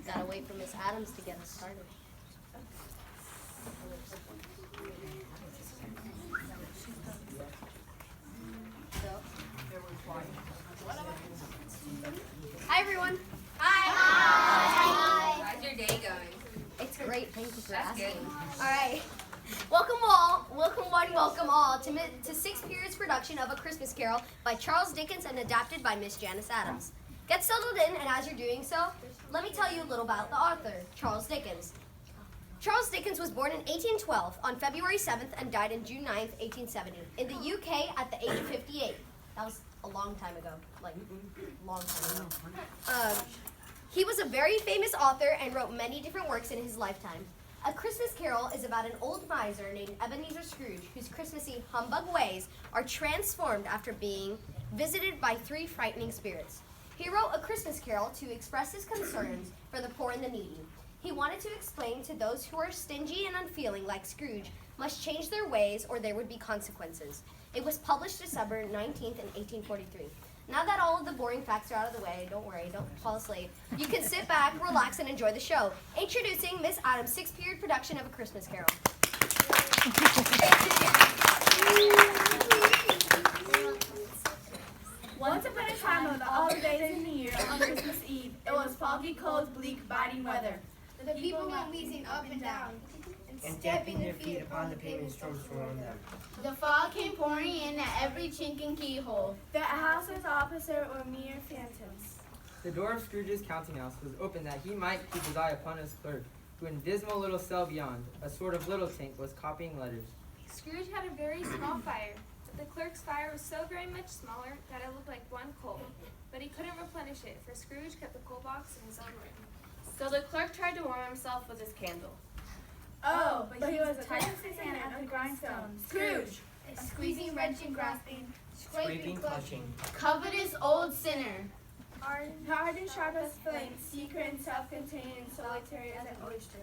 Gotta wait for Ms.Adams to get us started. Hi, everyone. Hi. How's your day going? It's great. Thank you for That's asking. good. All right. Welcome all to Sixth Period's production of A Christmas Carol by Charles Dickens and adapted by Miss Adams. Get settled in, and as you're doing so, let me tell you a little about the author, Charles Dickens. Charles Dickens was born in 1812 on February 7th and died on June 9th, 1870, in the UK at the age of 58. That was a long time ago, long time ago. He was a very famous author and wrote many different works in his lifetime. A Christmas Carol is about an old miser named Ebenezer Scrooge whose Christmassy humbug ways are transformed after being visited by three frightening spirits. He wrote A Christmas Carol to express his concerns for the poor and the needy. He wanted to explain to those who are stingy and unfeeling like Scrooge must change their ways or there would be consequences. It was published December 19th in 1843. Now that all of the boring facts are out of the way, don't worry, don't fall asleep. You can sit back, relax, and enjoy the show. Introducing Ms.Adams' sixth period production of A Christmas Carol. Once upon a time, of all the days in the year, on Christmas Eve, it was foggy, cold, bleak, biting weather. The people went wheezing up and down, and stamping their feet upon the pavement stones around them. The fog came pouring in at every chink and keyhole. The houses opposite were mere phantoms. The door of Scrooge's counting house was open that he might keep his eye upon his clerk, who in a dismal little cell beyond, a sort of little tank, was copying letters. Scrooge had a very small fire, but the clerk's fire was so very much smaller that it looked like one coal. But he couldn't replenish it, for Scrooge kept the coal box in his own room. So the clerk tried to warm himself with his candle. Oh, but he was a tight hand at the grindstone. Scrooge! Squeezing, wrenching, grasping, Scraping, clutching. covetous old sinner. Hard and sharp as flame, secret and self-contained and solitary as an oyster.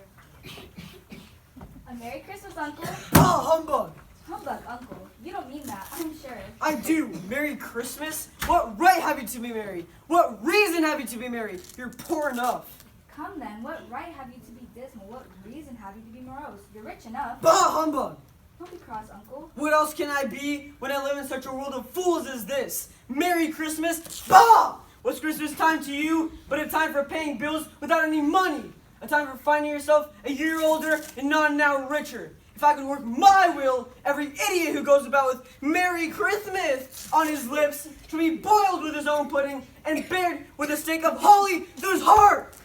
A Merry Christmas, Uncle. Oh, humbug! Humbug, Uncle. You don't mean that, I'm sure. I do. Merry Christmas? What right have you to be merry? What reason have you to be merry? You're poor enough. Come then, what right have you to be dismal? What reason have you to be morose? You're rich enough. Bah, humbug! Don't be cross, Uncle. What else can I be when I live in such a world of fools as this? Merry Christmas? Bah! What's Christmas time to you but a time for paying bills without any money? A time for finding yourself a year older and not an hour richer. If I could work my will, every idiot who goes about with Merry Christmas on his lips should be boiled with his own pudding and bared with a stake of holly through his heart.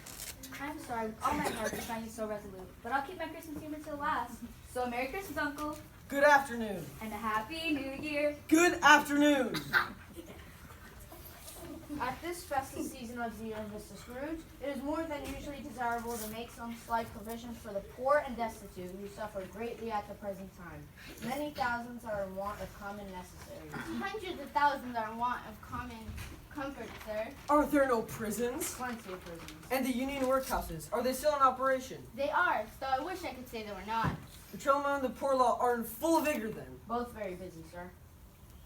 I'm sorry with all my heart to find you so resolute, but I'll keep my Christmas humor till last. So a Merry Christmas, Uncle, Good afternoon. and a Happy New Year. Good afternoon. At this festive season of the year, Mr. Scrooge, it is more than usually desirable to make some slight provisions for the poor and destitute who suffer greatly at the present time. Many thousands are in want of common necessaries. Hundreds of thousands are in want of common comfort, sir. Are there no prisons? Plenty of prisons. And the union workhouses, are they still in operation? They are, though I wish I could say they were not. The trailmen and the poor law are in full vigor then. Both very busy, sir.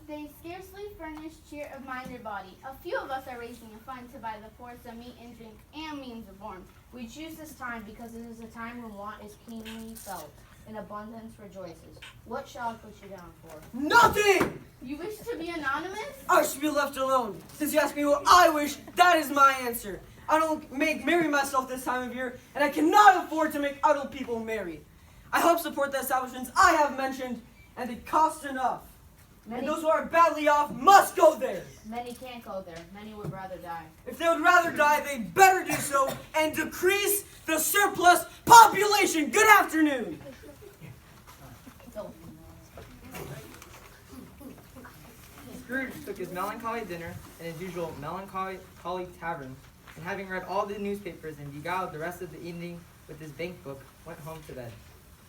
They scarcely furnish cheer of mind or body. A few of us are raising a fund to buy the poor some meat and drink and means of warmth. We choose this time because it is a time when want is keenly felt. in abundance rejoices. What shall I put you down for? Nothing! You wish to be anonymous? I should be left alone. Since you asked me what I wish, that is my answer. I don't marry myself this time of year, and I cannot afford to make idle people marry. I help support the establishments I have mentioned, and they cost enough. And those who are badly off must go there. Many can't go there. Many would rather die. If they would rather die, they better do so and decrease the surplus population. Good afternoon. Scrooge took his melancholy dinner in his usual melancholy tavern, and having read all the newspapers and beguiled the rest of the evening with his bank book, went home to bed.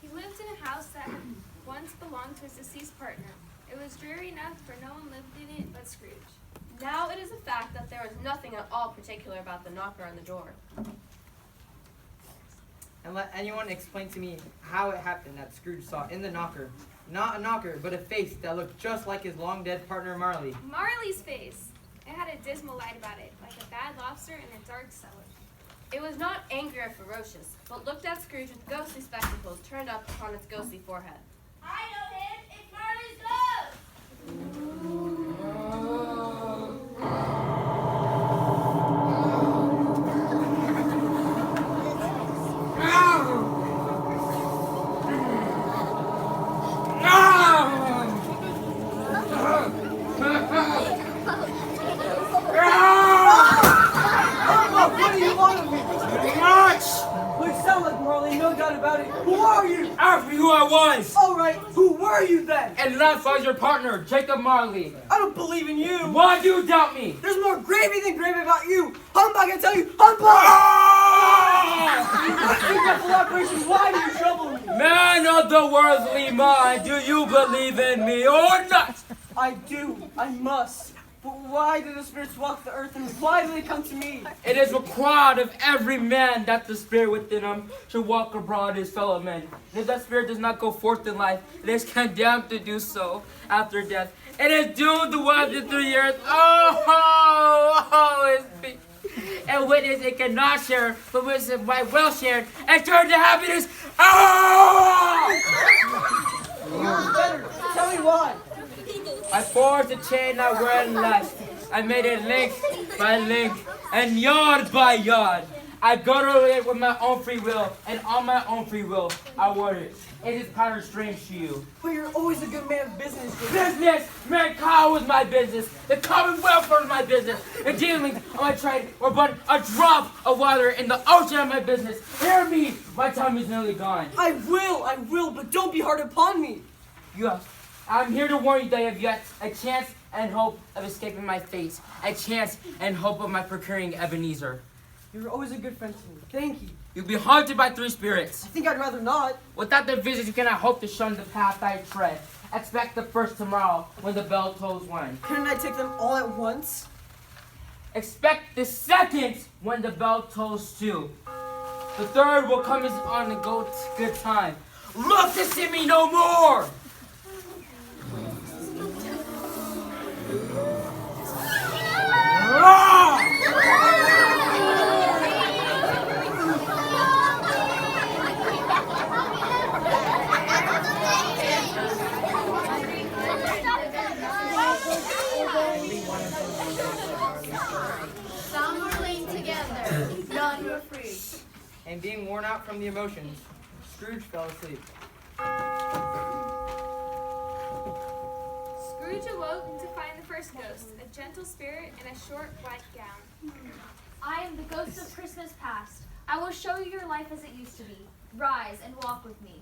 He lived in a house that had once belonged to his deceased partner. It was dreary enough, for no one lived in it but Scrooge. Now it is a fact that there was nothing at all particular about the knocker on the door. And let anyone explain to me how it happened that Scrooge saw in the knocker, not a knocker, but a face that looked just like his long-dead partner Marley. Marley's face! It had a dismal light about it, like a bad lobster in a dark cellar. It was not angry or ferocious, but looked at Scrooge with ghostly spectacles turned up upon its ghostly forehead. I know him. It's Marley's ghost. What do you want of me? Much! Please sound like Marley, no doubt about it. Who are you? Ask me who I was! All right, who were you then? And last was your partner, Jacob Marley. I don't believe in you. Why do you doubt me? There's more gravy than gravy about you. Humbug, I tell you, humbug! Secret operations, why do you trouble me? Man of the worldly mind, do you believe in me or not? I do, I must. But why do the spirits walk the earth and why do they come to me? It is required of every man that the spirit within him should walk abroad his fellow men. And if that spirit does not go forth in life, it is condemned to do so after death. It is doomed to walk in 3 years. It's and witness it cannot share, but witness it might well share, and turn to happiness. Better, tell me why. I forged the chain I wear in lust. I made it link by link and yard by yard. I girdled it with my own free will, and on my own free will, I wore it. It is pattern strange to you. But you're always a good man of business. Business! Mankind was my business. The common welfare was my business. The dealings of my trade were but a drop of water in the ocean of my business. Hear me! My time is nearly gone. I will, but don't be hard upon me. Yes. I'm here to warn you that you have yet a chance and hope of escaping my fate. A chance and hope of my procuring Ebenezer. You're always a good friend to me. Thank you. You'll be haunted by 3 spirits. I think I'd rather not. Without their visits, you cannot hope to shun the path I tread. Expect the first tomorrow when the bell tolls 1. Couldn't I take them all at once? Expect the second when the bell tolls 2. The third will come on a good time. Look to see me no more! Some were laid together, none were free. And being worn out from the emotions, Scrooge fell asleep. Scrooge awoke to find the first ghost, a gentle spirit in a short white gown. I am the ghost of Christmas past. I will show you your life as it used to be. Rise and walk with me.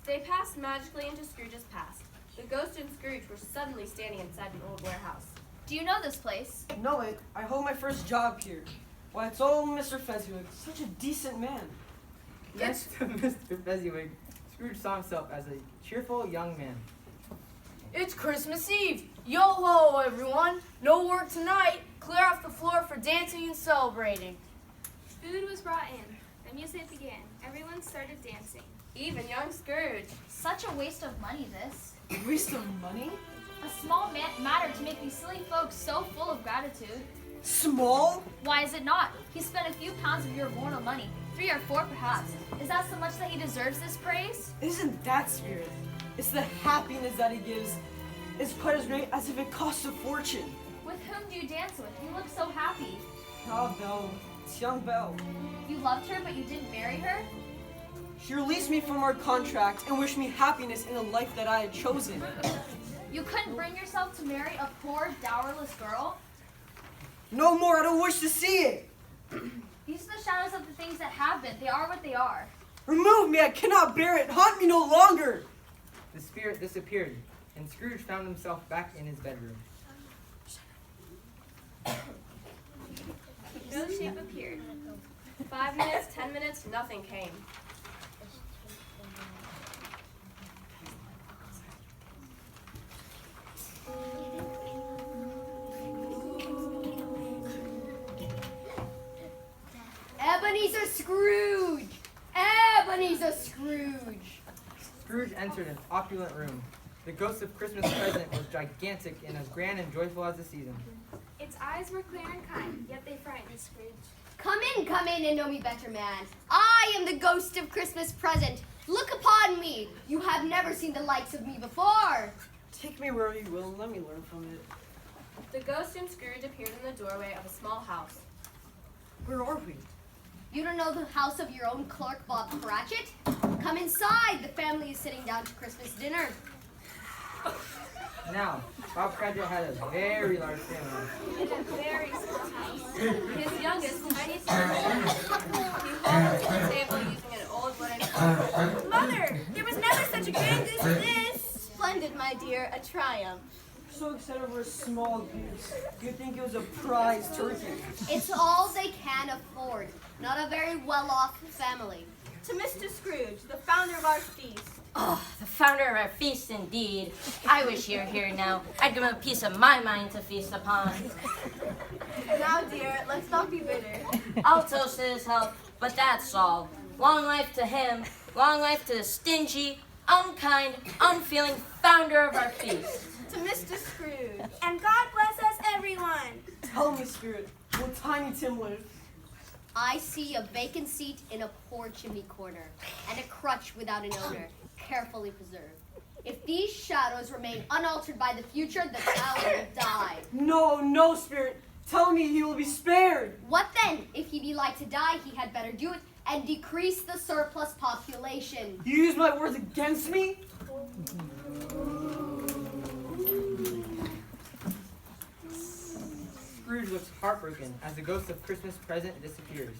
They passed magically into Scrooge's past. The ghost and Scrooge were suddenly standing inside an old warehouse. Do you know this place? No, I hold my first job here. Why, it's old Mr. Fezziwig, such a decent man. Next to Mr. Fezziwig, Scrooge saw himself as a cheerful young man. It's Christmas Eve. Yo-ho, everyone. No work tonight. Clear off the floor for dancing and celebrating. Food was brought in. The music began. Everyone started dancing. Even young Scrooge. Such a waste of money, this. Waste of money? A small matter to make these silly folks so full of gratitude. Small? Why is it not? He spent a few pounds of your mortal money, 3 or 4 perhaps. Is that so much that he deserves this praise? Isn't that spirit? It's the happiness that he gives. It's quite as great as if it costs a fortune. With whom do you dance with? You look so happy. Ah, Belle. It's young Belle. You loved her, but you didn't marry her? She released me from our contract and wished me happiness in the life that I had chosen. You couldn't bring yourself to marry a poor, dowerless girl? No more, I don't wish to see it. These are the shadows of the things that have been. They are what they are. Remove me, I cannot bear it. Haunt me no longer. The spirit disappeared, and Scrooge found himself back in his bedroom. No shape appeared. 5 minutes, 10 minutes, nothing came. Ebenezer Scrooge! Ebenezer Scrooge! Scrooge entered an opulent room. The ghost of Christmas present was gigantic and as grand and joyful as the season. Its eyes were clear and kind, yet they frightened Scrooge. Come in and know me better, man. I am the ghost of Christmas present. Look upon me. You have never seen the likes of me before. Take me wherever you will and let me learn from it. The ghost and Scrooge appeared in the doorway of a small house. Where are we? You don't know the house of your own clerk, Bob Cratchit? Come inside. The family is sitting down to Christmas dinner. Now, Bob Cratchit had a very large family. In a very small house. His youngest, tiny son, he hauled to the table using an old wooden spoon. Mother, there was never such a grand goose as this. Splendid, my dear, a triumph. So excited over a small goose. You'd think it was a prize turkey. It's all they can afford. Not a very well-off family. To Mr. Scrooge, the founder of our feast. Oh, the founder of our feast indeed. I wish he were here now. I'd give him a piece of my mind to feast upon. Now, dear, let's not be bitter. I'll toast to his health, but that's all. Long life to him. Long life to the stingy, unkind, unfeeling founder of our feast. To Mr. Scrooge. And God bless us, everyone. Tell me, spirit, will Tiny Tim live? I see a vacant seat in a poor chimney corner, and a crutch without an owner, carefully preserved. If these shadows remain unaltered by the future, the child will die. No, no, spirit. Tell me he will be spared. What then? If he be like to die, he had better do it and decrease the surplus population. You use my words against me? Scrooge looks heartbroken as the ghost of Christmas present disappears.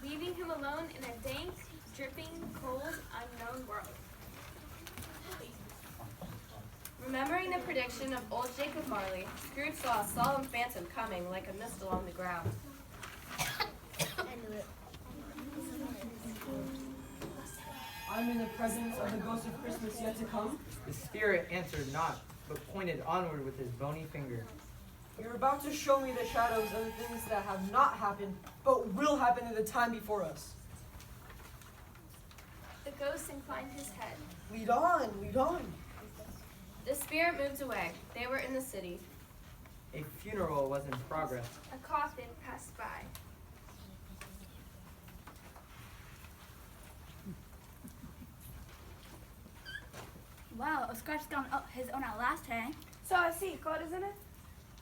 Leaving him alone in a dank, dripping, cold, unknown world. Remembering the prediction of old Jacob Marley, Scrooge saw a solemn phantom coming like a mist along the ground. I'm in the presence of the ghost of Christmas yet to come. The spirit answered not, but pointed onward with his bony finger. You're about to show me the shadows of the things that have not happened, but will happen in the time before us. The ghost inclined his head. Lead on, lead on. The spirit moved away. They were in the city. A funeral was in progress. A coffin passed by. Wow, Oscar's got his own at last, hey? So I see, God, isn't it?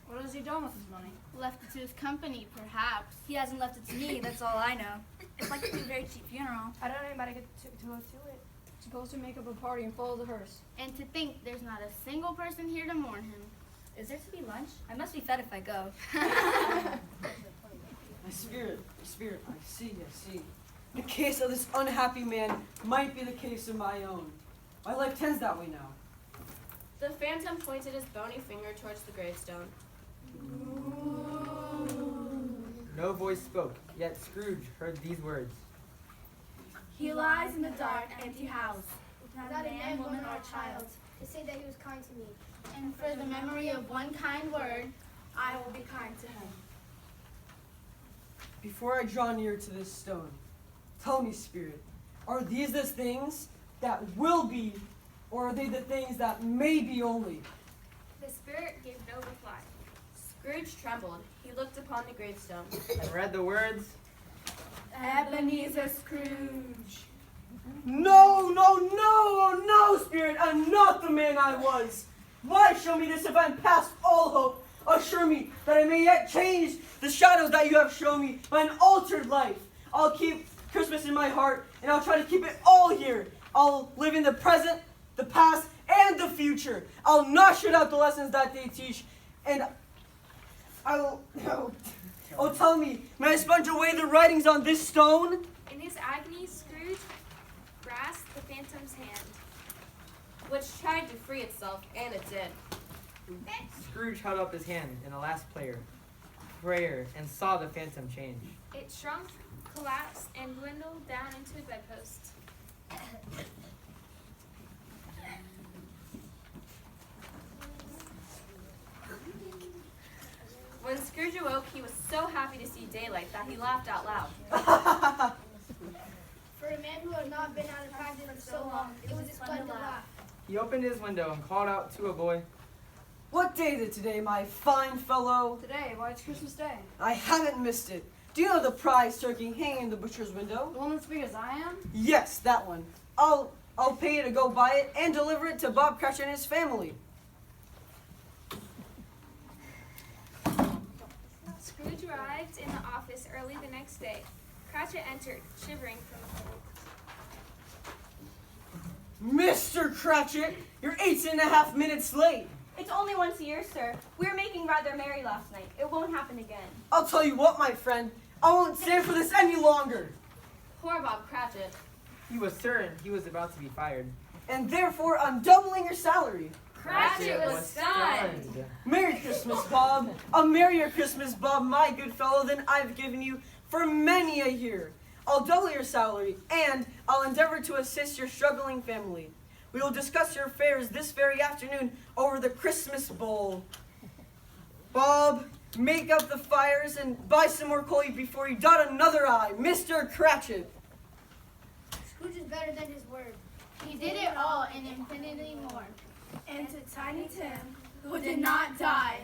What has he done with his money? Left it to his company, perhaps. He hasn't left it to me, that's all I know. It's like a very cheap funeral. I don't know anybody to go to it. Supposed to make up a party and follow the hearse. And to think there's not a single person here to mourn him. Is there to be lunch? I must be fed if I go. My spirit, I see. The case of this unhappy man might be the case of my own. My life tends that way now. The phantom pointed his bony finger towards the gravestone. No voice spoke, yet Scrooge heard these words. He lies in the dark, empty house, without a man, woman, or child, To say that he was kind to me. and for the memory of one kind word, I will be kind to him. Before I draw near to this stone, tell me, spirit, are these the things that will be, or are they the things that may be only? The spirit gave no reply. Scrooge trembled. He looked upon the gravestone. and read the words, Ebenezer Scrooge. No, no, no, oh no, Spirit, I'm not the man I was. Why show me this if I'm past all hope? Assure me that I may yet change the shadows that you have shown me by an altered life. I'll keep Christmas in my heart, and I'll try to keep it all here. I'll live in the present, the past, and the future. I'll not shut out the lessons that they teach, and oh, tell me, may I sponge away the writings on this stone? In his agony, Scrooge grasped the phantom's hand. Which tried to free itself, and it did. Scrooge held up his hand in a last prayer and saw the phantom change. It shrunk, collapsed, and dwindled down into a bedpost. When Scrooge awoke, he was so happy to see daylight that he laughed out loud. For a man who had not been out of practice for so long, it was his fun to laugh. He opened his window and called out to a boy, What day is it today, my fine fellow? Today, why it's Christmas Day. I haven't missed it. Do you know the prize turkey hanging in the butcher's window? The one that's big as I am? Yes, that one. I'll pay you to go buy it and deliver it to Bob Cratchit and his family. Scrooge arrived in the office early the next day. Cratchit entered, shivering from the cold. Mr. Cratchit, you're 8.5 minutes late. It's only once a year, sir. We were making rather merry last night. It won't happen again. I'll tell you what, my friend. I won't stand for this any longer. Poor Bob Cratchit. he was certain he was about to be fired. And therefore, I'm doubling your salary. Cratchit was stunned. Merry Christmas, Bob. A merrier Christmas, Bob, my good fellow, than I've given you for many a year. I'll double your salary, and I'll endeavor to assist your struggling family. We will discuss your affairs this very afternoon over the Christmas bowl. Bob, make up the fires and buy some more coal before you dot another I, Mr. Cratchit. Scrooge is better than his word. He did it all and infinitely more. And to Tiny Tim, who did not die.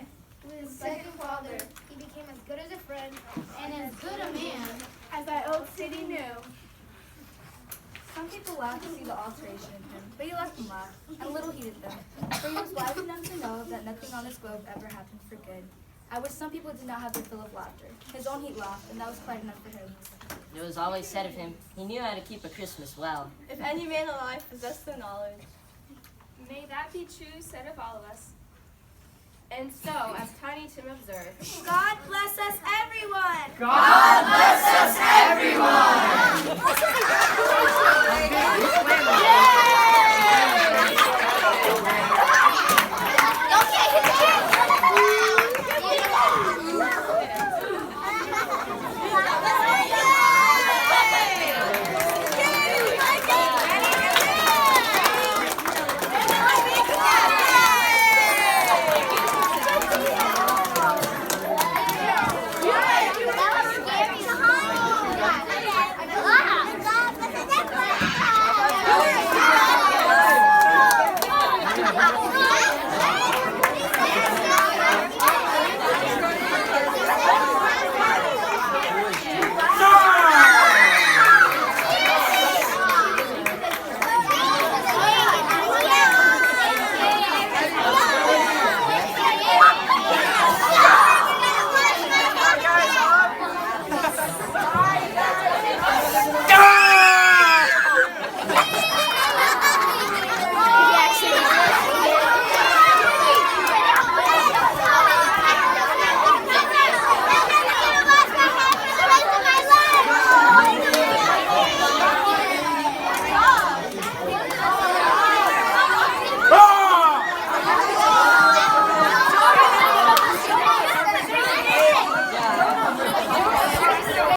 With his second father, he became as good as a friend and as good a man As I old city knew. Some people laughed to see the alteration in him, but he let them laugh, and little heeded them, for he was wise enough to know that nothing on this globe ever happened for good. I wish some people did not have their fill of laughter. His own heat laughed, and that was quite enough for him. It was always said of him, he knew how to keep a Christmas well. If any man alive possessed the knowledge. May that be true said of all of us. And so, as Tiny Tim observed, God bless us, everyone! God bless us, everyone!